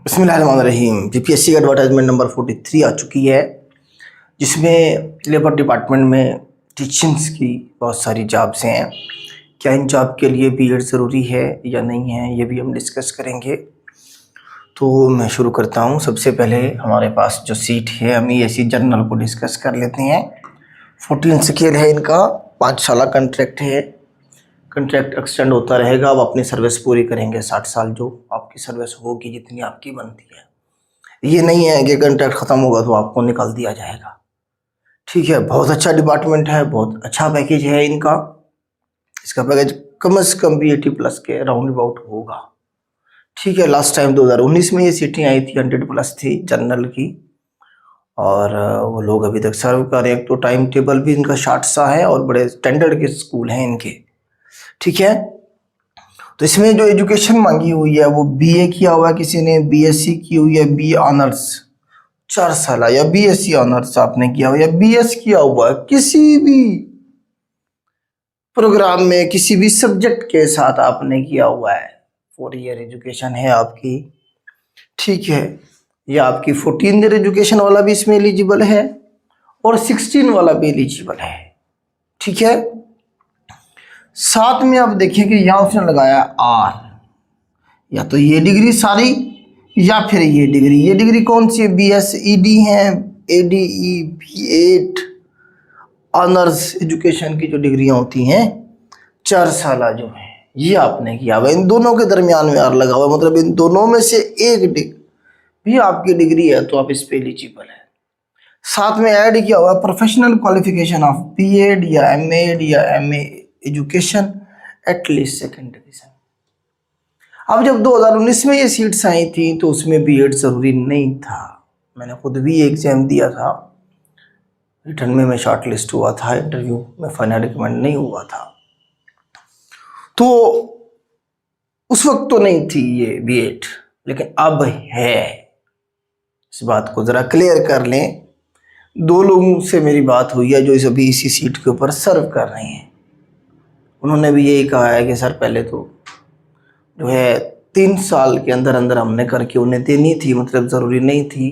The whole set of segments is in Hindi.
बिस्मिल्लाहिर्रहमानिर्रहीम। जीपीएससी का एडवर्टाइजमेंट नंबर 43 आ चुकी है, जिसमें लेबर डिपार्टमेंट में टीचिंग्स की बहुत सारी जॉब्स हैं। क्या इन जॉब के लिए बीएड ज़रूरी है या नहीं है, ये भी हम डिस्कस करेंगे। तो मैं शुरू करता हूँ। सबसे पहले हमारे पास जो सीट है, हम ESE जनरल को डिस्कस कर लेते हैं। 14 स्केल है इनका, 5 साल कंट्रैक्ट है। कंट्रैक्ट एक्सटेंड होता रहेगा। आप अपनी सर्विस पूरी करेंगे 60 साल, जो आपकी सर्विस होगी जितनी आपकी बनती है। ये नहीं है कि कंट्रैक्ट ख़त्म होगा तो आपको निकाल दिया जाएगा। ठीक है, बहुत अच्छा डिपार्टमेंट है, बहुत अच्छा पैकेज है इनका। इसका पैकेज कम से कम भी 80+ के राउंड अबाउट होगा। ठीक है, लास्ट टाइम 2019 में ये सीटें आई थी, 100+ थी जनरल की, और वो लोग अभी तक सर्व कर रहे हैं। तो टाइम टेबल भी इनका शॉर्ट सा है और बड़े स्टैंडर्ड के स्कूल हैं इनके। ठीक है, तो इसमें जो एजुकेशन मांगी हुई है वो BA किया हुआ है किसी ने, BSc की हुई है, BA ऑनर्स 4 साल, या BSc ऑनर्स आपने किया हुआ, या BS किया हुआ है किसी भी प्रोग्राम में, किसी भी सब्जेक्ट के साथ आपने किया हुआ है। 4 ईयर एजुकेशन है आपकी। ठीक है, या आपकी 14 ईयर एजुकेशन वाला भी इसमें एलिजिबल है और 16 वाला भी एलिजिबल है। ठीक है, साथ में आप देखिए कि यहाँ उसने लगाया R, या तो ये डिग्री सारी या फिर ये डिग्री। ये डिग्री कौन सी है? BSED है, ADE, B8 ऑनर्स एजुकेशन की जो डिग्रियां होती हैं 4 साल जो है, ये आपने किया हुआ। इन दोनों के दरमियान में R लगा हुआ, मतलब इन दोनों में से एक डिग्री भी आपकी डिग्री है तो आप इस पे एलिजिबल है। साथ में ऐड किया हुआ प्रोफेशनल क्वालिफिकेशन ऑफ B.Ed या M.Ed या MA education at least second division. अब जब 2019 में ये सीट्स आई थी तो उसमें B.Ed ज़रूरी नहीं था। मैंने खुद भी एग्जाम दिया था, रिटर्न में मैं शॉर्ट लिस्ट हुआ था, इंटरव्यू में फाइनल रिकमेंड नहीं हुआ था। तो उस वक्त तो नहीं थी ये B.Ed, लेकिन अब है। इस बात को ज़रा क्लियर कर लें। 2 लोगों से मेरी बात हुई है जो अभी इसी सीट के ऊपर सर्व कर रहे हैं। उन्होंने भी यही कहा है कि सर पहले तो जो है 3 साल के अंदर अंदर हमने करके उन्हें देनी थी, मतलब ज़रूरी नहीं थी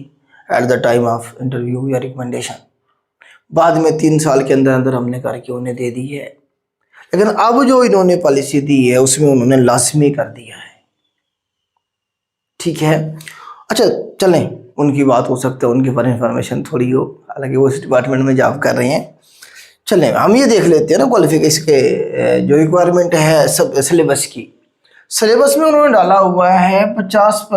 at the time of interview या रिकमेंडेशन। बाद में 3 साल के अंदर अंदर हमने करके उन्हें दे दी है, लेकिन अब जो इन्होंने पॉलिसी दी है उसमें उन्होंने लाजमी कर दिया है। ठीक है, अच्छा चलें, उनकी बात हो सकता है उनके पर इंफॉर्मेशन थोड़ी हो, हालांकि वो इस डिपार्टमेंट में जॉब कर रहे हैं। चलें हम ये देख लेते हैं ना क्वालिफिकेशन के जो रिक्वायरमेंट है सब सिलेबस की। सिलेबस में उन्होंने डाला हुआ है 50%